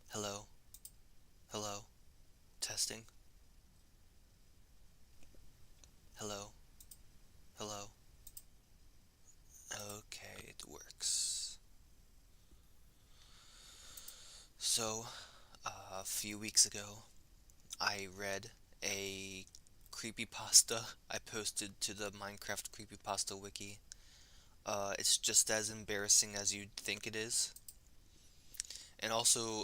Hello, hello, testing. Hello, hello. Okay, it works. So, a few weeks ago, I read a creepypasta I posted to the Minecraft creepypasta wiki. It's just as embarrassing as you'd think it is. And also,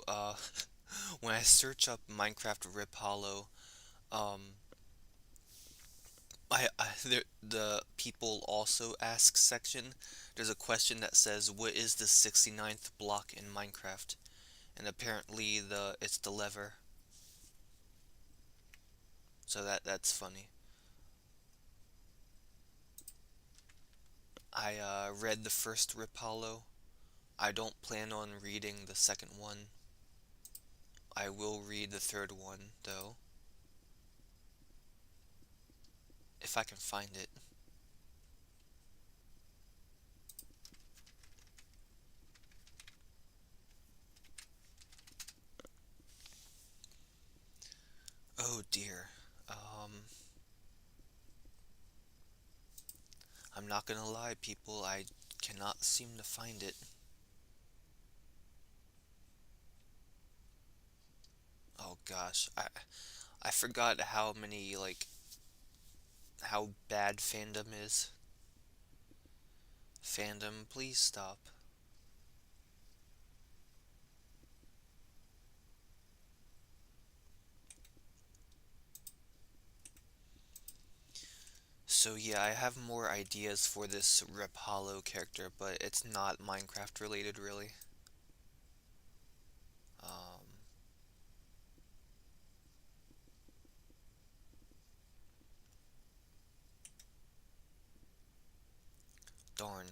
when I search up Minecraft Rip Hollow, um, the people also ask section, there's a question that says, what is the 69th block in Minecraft? And apparently it's the lever. So that's funny. I read the first Rip Hollow. I don't plan on reading the second one. I will read the third one though, if I can find it. Oh dear. I'm not gonna lie, people. I cannot seem to find it. Oh gosh, I forgot how many how bad fandom is. Fandom, please stop. So yeah, I have more ideas for this Rip Hollow character, but it's not Minecraft related really. Um, Darn.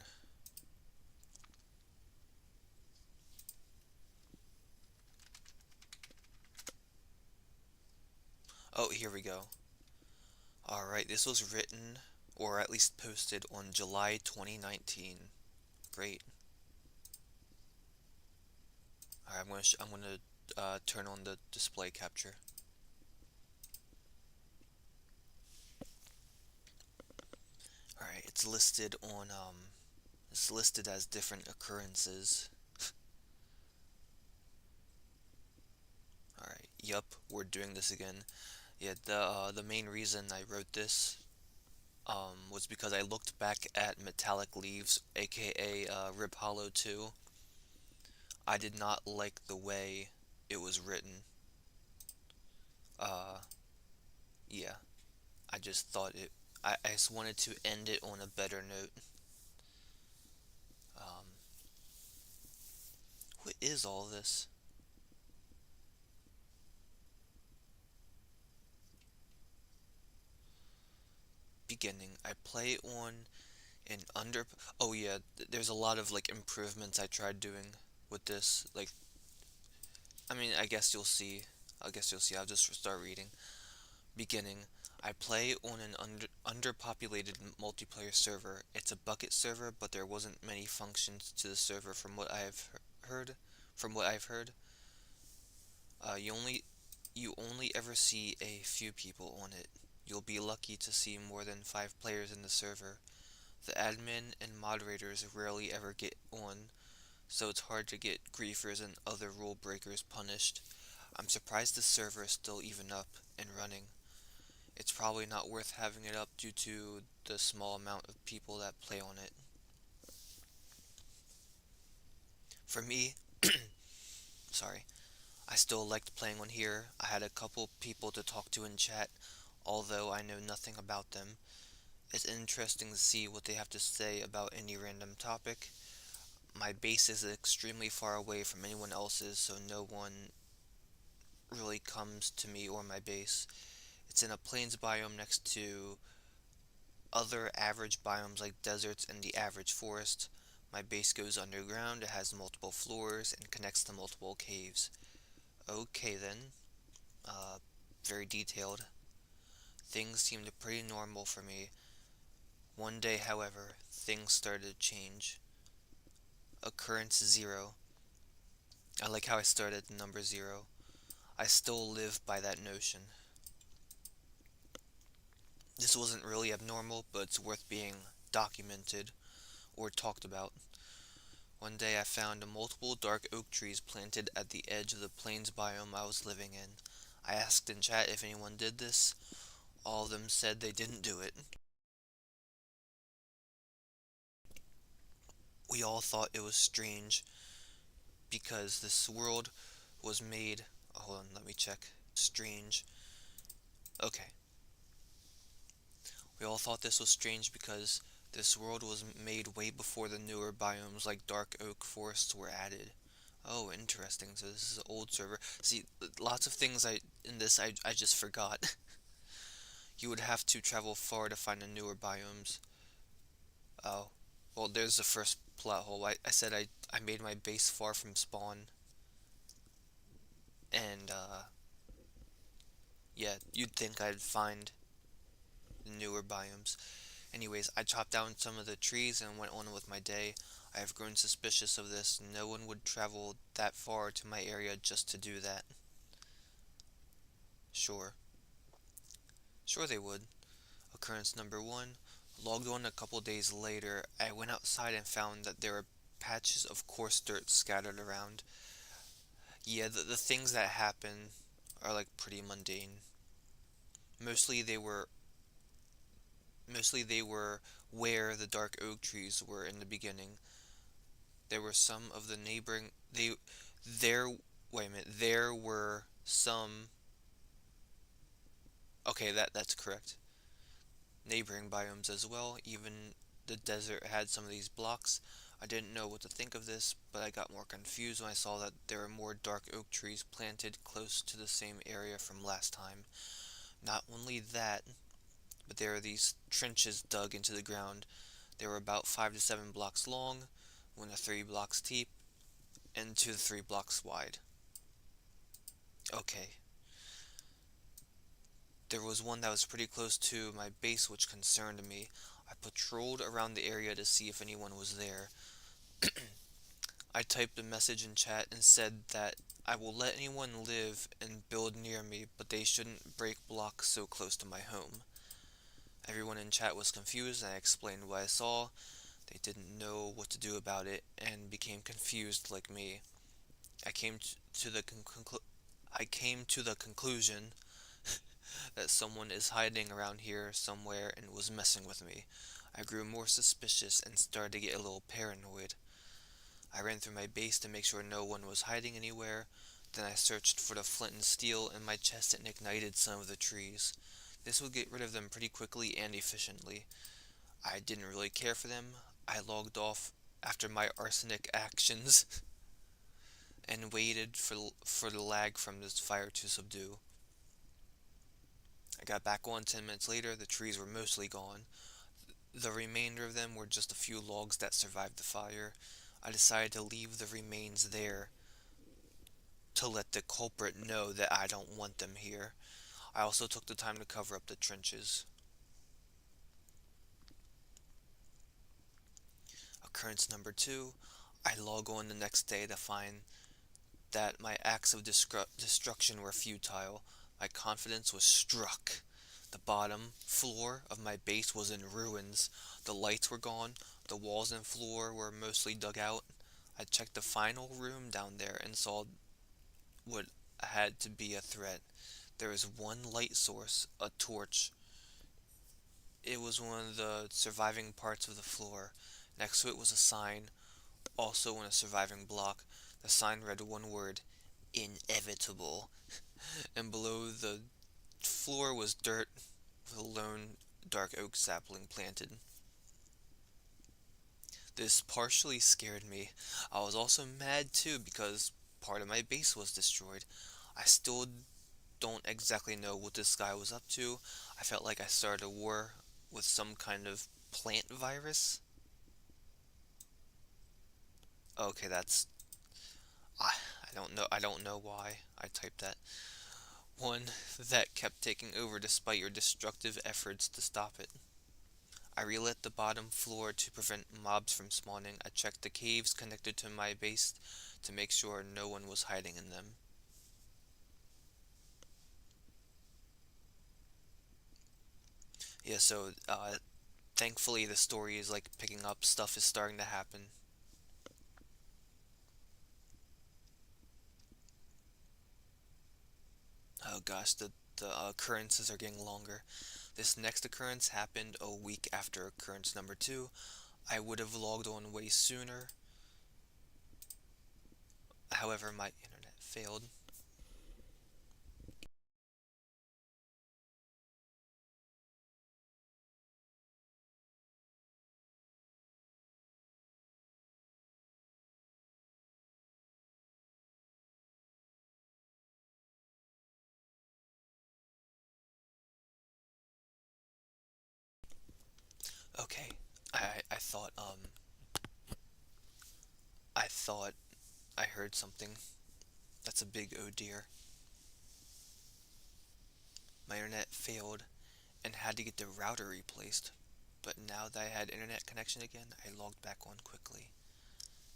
Oh, here we go. Alright, this was written, or at least posted, on July 2019. Great. Alright, I'm gonna turn on the display capture. Alright, it's listed as different occurrences. Alright, yup, we're doing this again. Yeah, the main reason I wrote this was because I looked back at Metallic Leaves, aka Rip Hollow 2. I did not like the way it was written. Uh, yeah, I just thought I just wanted to end it on a better note. Um, what is all this? Beginning. I play on an under. Oh yeah, there's a lot of like improvements I tried doing with this. Like, I mean, I guess you'll see. I guess you'll see. I'll just start reading. Beginning. I play on an underpopulated multiplayer server. It's a bucket server, but there wasn't many functions to the server from what I've heard. From what I've heard, uh, you only you only ever see a few people on it. You'll be lucky to see more than 5 players in the server. The admin and moderators rarely ever get on, so it's hard to get griefers and other rule breakers punished. I'm surprised the server is still even up and running. It's probably not worth having it up due to the small amount of people that play on it. For me, sorry, I still liked playing on here. I had a couple people to talk to in chat, although I know nothing about them. It's interesting to see what they have to say about any random topic. My base is extremely far away from anyone else's, so no one really comes to me or my base. It's in a plains biome next to other average biomes like deserts and the average forest. My base goes underground, it has multiple floors, and connects to multiple caves. Okay then, uh, very detailed. Things seemed pretty normal for me. One day, however, things started to change. Occurrence 0. I like how I started at number 0. I still live by that notion. This wasn't really abnormal, but it's worth being documented or talked about. One day I found multiple dark oak trees planted at the edge of the plains biome I was living in. I asked in chat if anyone did this. All of them said they didn't do it. We all thought it was strange because this world was made. Hold on, let me check. Strange. Okay. We all thought this was strange because this world was made way before the newer biomes like dark oak forests were added. Oh, interesting. So this is an old server. See, lots of things I just forgot. You would have to travel far to find the newer biomes. Oh. Well, there's the first plot hole. I said I made my base far from spawn. And, yeah, you'd think I'd find the newer biomes. Anyways, I chopped down some of the trees and went on with my day. I have grown suspicious of this. No one would travel that far to my area just to do that. Sure. Sure they would. Occurrence number 1. Logged on a couple days later, I went outside and found that there were patches of coarse dirt scattered around. Yeah, the things that happen are like pretty mundane. Mostly they were mostly they were where the dark oak trees were in the beginning. There were some of the neighboring they there wait a minute, there were some okay, that's correct. Neighboring biomes as well. Even the desert had some of these blocks. I didn't know what to think of this, but I got more confused when I saw that there were more dark oak trees planted close to the same area from last time. Not only that, but there are these trenches dug into the ground. They were about 5 to 7 blocks long, 1 to 3 blocks deep, and 2 to 3 blocks wide. Okay. There was one that was pretty close to my base which concerned me. I patrolled around the area to see if anyone was there. I typed a message in chat and said that I will let anyone live and build near me, but they shouldn't break blocks so close to my home. Everyone in chat was confused and I explained what I saw. They didn't know what to do about it and became confused like me. I came to the I came to the conclusion that someone is hiding around here somewhere and was messing with me. I grew more suspicious and started to get a little paranoid. I ran through my base to make sure no one was hiding anywhere. Then I searched for the flint and steel in my chest and ignited some of the trees. This would get rid of them pretty quickly and efficiently. I didn't really care for them. I logged off after my arsenic actions and waited for the lag from this fire to subdue. I got back on 10 minutes later. The trees were mostly gone. The remainder of them were just a few logs that survived the fire. I decided to leave the remains there to let the culprit know that I don't want them here. I also took the time to cover up the trenches. Occurrence number 2. I log on the next day to find that my acts of destruction were futile. My confidence was struck. The bottom floor of my base was in ruins. The lights were gone. The walls and floor were mostly dug out. I checked the final room down there and saw what had to be a threat. There was one light source, a torch. It was one of the surviving parts of the floor. Next to it was a sign, also on a surviving block. The sign read one word, inevitable. And below the floor was dirt with a lone dark oak sapling planted. This partially scared me. I was also mad too because part of my base was destroyed. I still don't exactly know what this guy was up to. I felt like I started a war with some kind of plant virus. Okay, that's I don't know why I typed that. One that kept taking over despite your destructive efforts to stop it. I relit the bottom floor to prevent mobs from spawning. I checked the caves connected to my base to make sure no one was hiding in them. Yeah, so thankfully the story is like picking up, stuff is starting to happen. Oh gosh, the occurrences are getting longer. This next occurrence happened a week after occurrence number two. I would have logged on way sooner. However, my internet failed. Okay, I thought I thought I heard something. That's a big oh dear. My internet failed and had to get the router replaced. But now that I had internet connection again, I logged back on quickly.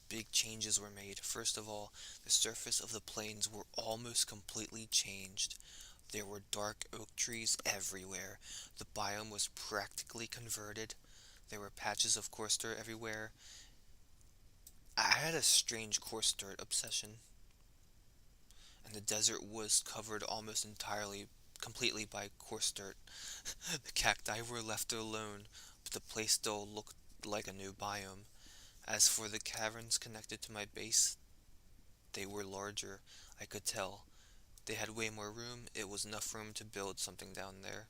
Big changes were made. First of all, the surface of the plains were almost completely changed. There were dark oak trees everywhere. The biome was practically converted. There were patches of coarse dirt everywhere. I had a strange coarse dirt obsession, and the desert was covered almost entirely, completely by coarse dirt. The cacti were left alone, but the place still looked like a new biome. As for the caverns connected to my base, they were larger, I could tell. They had way more room, it was enough room to build something down there.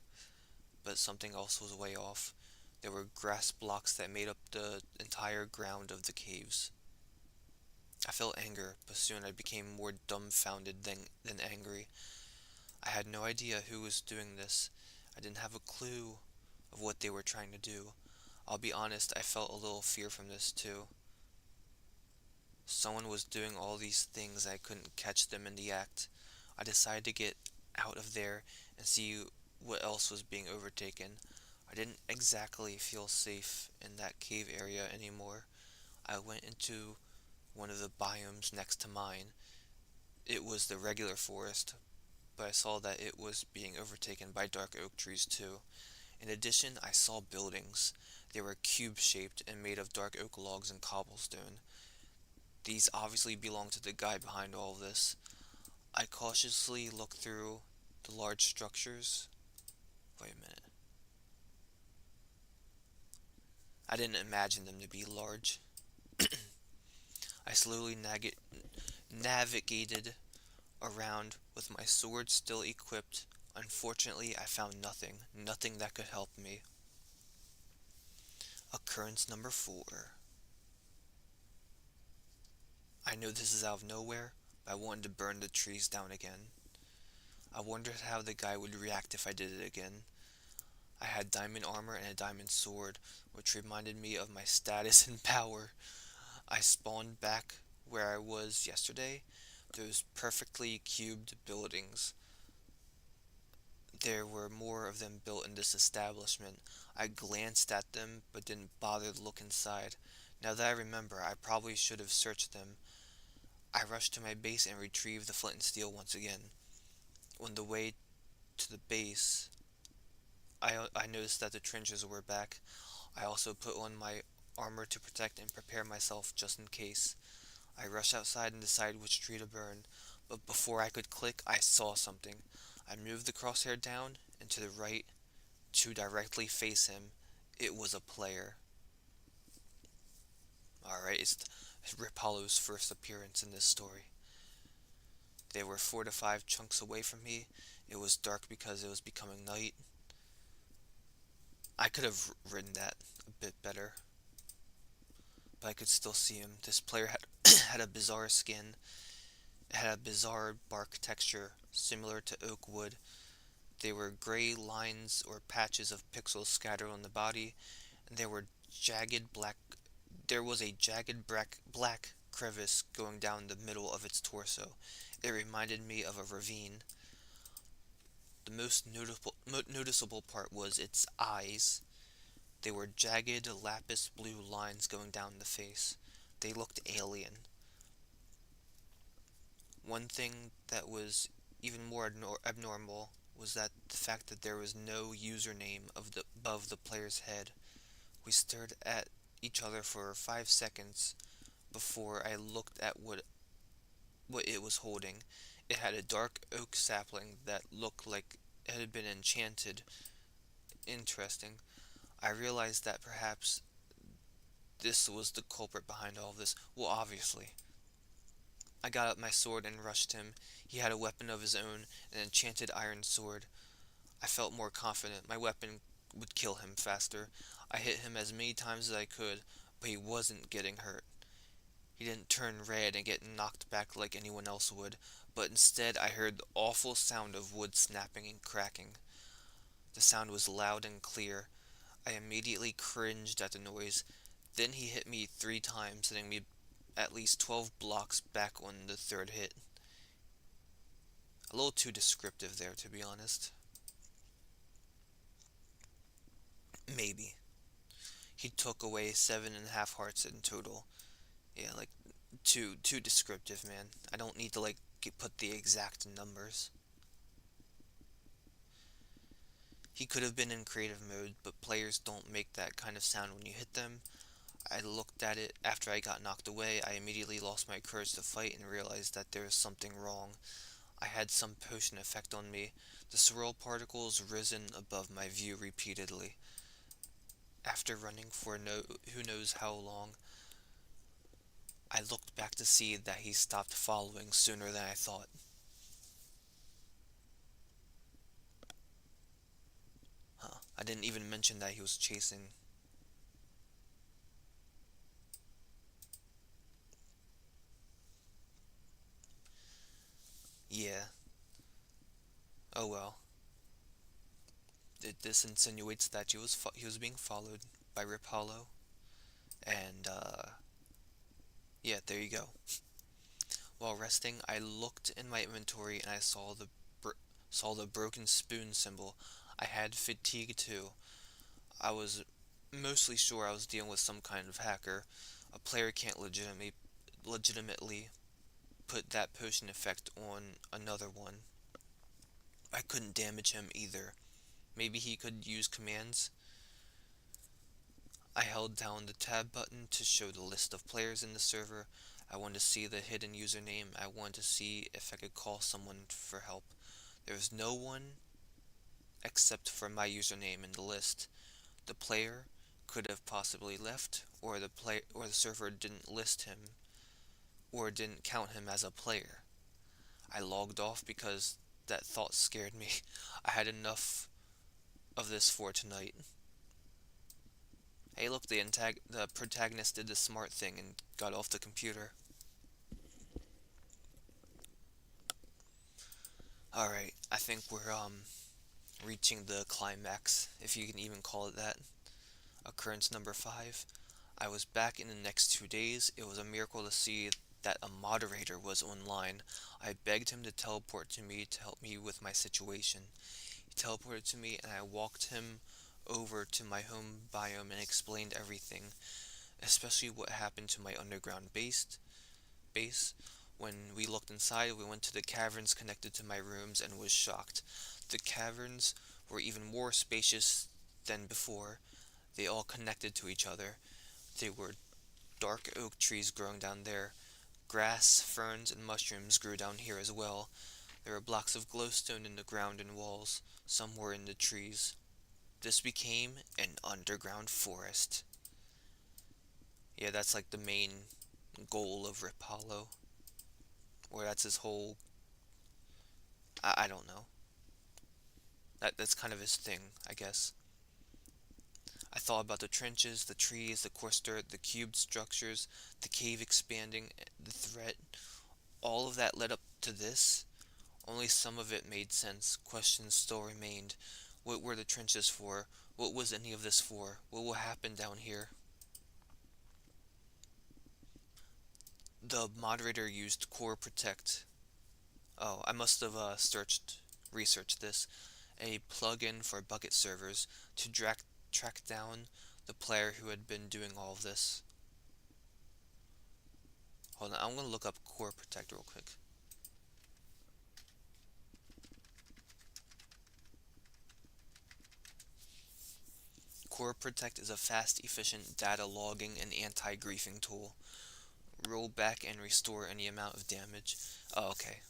But something else was way off. There were grass blocks that made up the entire ground of the caves. I felt anger, but soon I became more dumbfounded than angry. I had no idea who was doing this. I didn't have a clue of what they were trying to do. I'll be honest, I felt a little fear from this too. Someone was doing all these things, I couldn't catch them in the act. I decided to get out of there and see what else was being overtaken. I didn't exactly feel safe in that cave area anymore. I went into one of the biomes next to mine. It was the regular forest, but I saw that it was being overtaken by dark oak trees too. In addition, I saw buildings. They were cube-shaped and made of dark oak logs and cobblestone. These obviously belonged to the guy behind all of this. I cautiously looked through the large structures. Wait a minute. I didn't imagine them to be large. I slowly navigated around with my sword still equipped. Unfortunately, I found nothing. Nothing that could help me. Occurrence number 4. I know this is out of nowhere, but I wanted to burn the trees down again. I wondered how the guy would react if I did it again. I had diamond armor and a diamond sword, which reminded me of my status and power. I spawned back where I was yesterday, those perfectly cubed buildings. There were more of them built in this establishment. I glanced at them, but didn't bother to look inside. Now that I remember, I probably should have searched them. I rushed to my base and retrieved the flint and steel once again. On the way to the base, I noticed that the trenches were back. I also put on my armor to protect and prepare myself just in case. I rushed outside and decided which tree to burn, but before I could click, I saw something. I moved the crosshair down and to the right to directly face him. It was a player. Alright, it's Rip Hollow's first appearance in this story. They were 4 to 5 chunks away from me. It was dark because it was becoming night. I could have written that a bit better, but I could still see him. This player had had a bizarre skin. It had a bizarre bark texture similar to oak wood. There were gray lines or patches of pixels scattered on the body, and jagged black there was a jagged black crevice going down the middle of its torso. It reminded me of a ravine. The most noticeable part was its eyes. They were jagged lapis blue lines going down the face. They looked alien. One thing that was even more abnormal was that the fact that there was no username above the player's head. We stared at each other for 5 seconds before I looked at what it was holding. It had a dark oak sapling that looked like it had been enchanted. Interesting. I realized that perhaps this was the culprit behind all of this. Well, obviously. I got up my sword and rushed him. He had a weapon of his own, an enchanted iron sword. I felt more confident. My weapon would kill him faster. I hit him as many times as I could, but he wasn't getting hurt. He didn't turn red and get knocked back like anyone else would, but instead I heard the awful sound of wood snapping and cracking. The sound was loud and clear. I immediately cringed at the noise. Then he hit me 3 times, hitting me at least 12 blocks back on the third hit. A little too descriptive there, to be honest. Maybe. He took away 7.5 hearts in total. Yeah, like, too descriptive, man. I don't need to, like, put the exact numbers. He could have been in creative mode, but players don't make that kind of sound when you hit them. I looked at it after I got knocked away. I immediately lost my courage to fight and realized that there was something wrong. I had some potion effect on me. The swirl particles risen above my view repeatedly. After running for who knows how long, I looked back to see that he stopped following sooner than I thought. Huh. I didn't even mention that he was chasing. Yeah. Oh well. This insinuates that he was being followed by Rip Hollow, and yeah, there you go. While resting, I looked in my inventory and I saw the broken spoon symbol. I had fatigue too. I was mostly sure I was dealing with some kind of hacker. A player can't legitimately put that potion effect on another one. I couldn't damage him either. Maybe he could use commands. I held down the tab button to show the list of players in the server. I wanted to see the hidden username. I wanted to see if I could call someone for help. There was no one except for my username in the list. The player could have possibly left, or the server didn't list him, or didn't count him as a player. I logged off because that thought scared me. I had enough of this for tonight. Hey, look, the protagonist did the smart thing and got off the computer. Alright, I think we're, reaching the climax, if you can even call it that. Occurrence number 5. I was back in the next 2 days. It was a miracle to see that a moderator was online. I begged him to teleport to me to help me with my situation. He teleported to me and I walked him over to my home biome and explained everything, especially what happened to my underground base. When we looked inside, we went to the caverns connected to my rooms and was shocked. The caverns were even more spacious than before. They all connected to each other. There were dark oak trees growing down there. Grass, ferns, and mushrooms grew down here as well. There were blocks of glowstone in the ground and walls. Some were in the trees. This became an underground forest. Yeah, that's like the main goal of Rip Hollow. Or that's his whole... I don't know. That's kind of his thing, I guess. I thought about the trenches, the trees, the coarse dirt, the cubed structures, the cave expanding, the threat. All of that led up to this. Only some of it made sense. Questions still remained. What were the trenches for? What was any of this for? What will happen down here? The moderator used Core Protect. Oh, I must have researched this. A plugin for Bucket servers to track down the player who had been doing all of this. Hold on, I'm gonna look up Core Protect real quick. Core Protect is a fast, efficient data logging and anti-griefing tool. Roll back and restore any amount of damage. Oh, okay.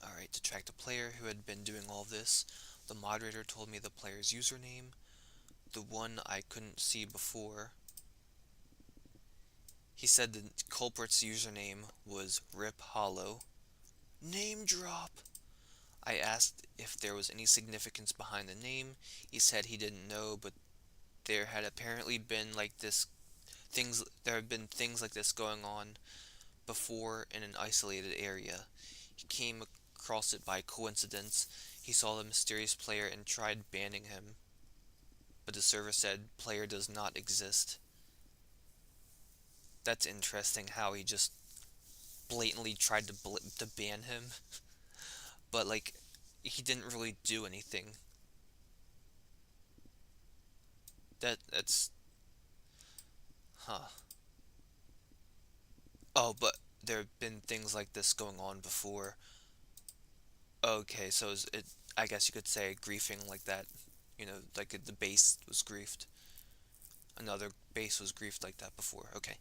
Alright, to track the player who had been doing all this, the moderator told me the player's username, the one I couldn't see before. He said the culprit's username was Rip Hollow. Name drop! I asked if there was any significance behind the name. He said he didn't know, but there had apparently been there have been things like this going on before in an isolated area. He came across it by coincidence. He saw the mysterious player and tried banning him, but the server said player does not exist. That's interesting how he just blatantly tried to ban him, but like he didn't really do anything. That's huh. Oh, but there have been things like this going on before. Okay, so I guess you could say griefing like that. Like the base was griefed. Another base was griefed like that before. Okay.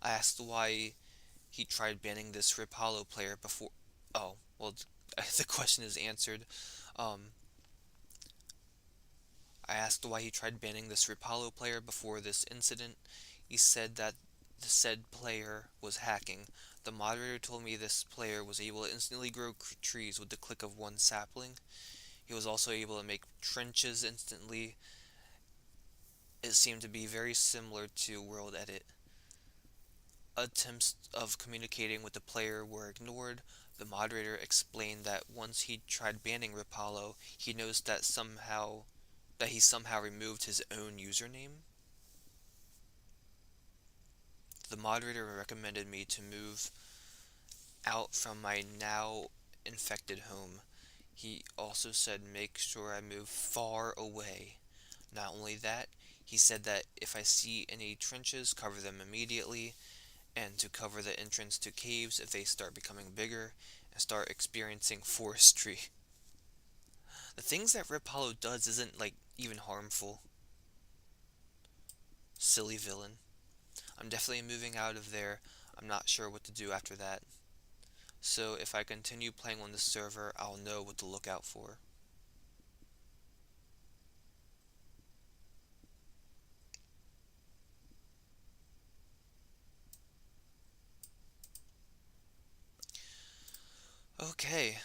I asked why he tried banning this Rip Hollow player before. Oh, well, the question is answered. Um, I asked why he tried banning this Rip Hollow player before this incident. He said that the said player was hacking. The moderator told me this player was able to instantly grow trees with the click of one sapling. He was also able to make trenches instantly. It seemed to be very similar to World Edit. Attempts of communicating with the player were ignored. The moderator explained that once he tried banning Rapallo, he noticed that he somehow removed his own username. The moderator recommended me to move out from my now infected home. He also said make sure I move far away. Not only that, he said that if I see any trenches, cover them immediately, and to cover the entrance to caves if they start becoming bigger and start experiencing forestry. The things that Rip Hollow does isn't like even harmful. Silly villain. I'm definitely moving out of there. I'm not sure what to do after that. So if I continue playing on this server, I'll know what to look out for. Okay,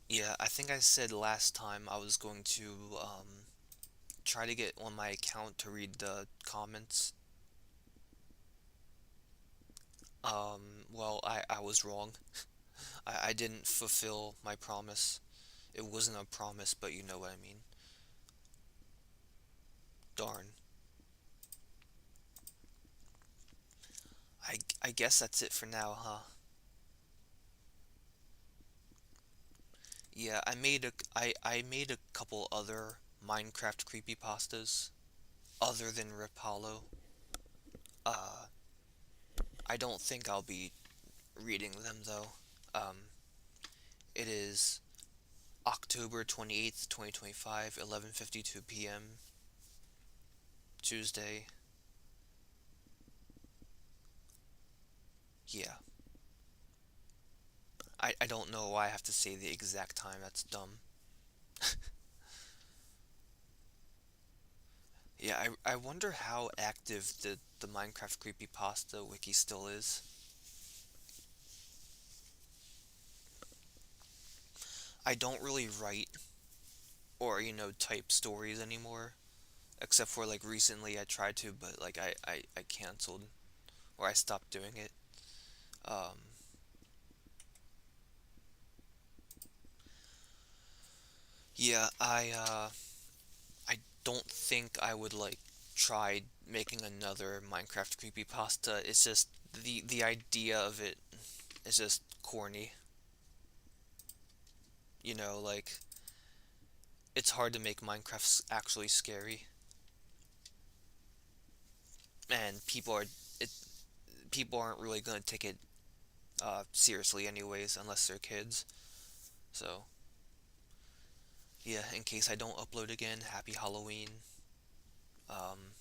yeah, I think I said last time I was going to, try to get on my account to read the comments. Well, I was wrong. I didn't fulfill my promise. It wasn't a promise, but you know what I mean. Darn. I guess that's it for now, huh? Yeah, I made a couple other Minecraft creepypastas other than Rip Hollow. Uh, I don't think I'll be reading them though. Um, it is October 28th, 2025, 11:52 p.m. Tuesday. Yeah. I don't know why I have to say the exact time. That's dumb. Yeah, I wonder how active the Minecraft creepypasta wiki still is. I don't really write or, type stories anymore. Except for like recently I tried to, but like I canceled or I stopped doing it. Um, yeah, I don't think I would like tried making another Minecraft creepypasta. It's just the idea of it is just corny. Like it's hard to make Minecraft actually scary, and it people aren't really gonna take it seriously anyways unless they're kids. So yeah, in case I don't upload again, happy Halloween. Um,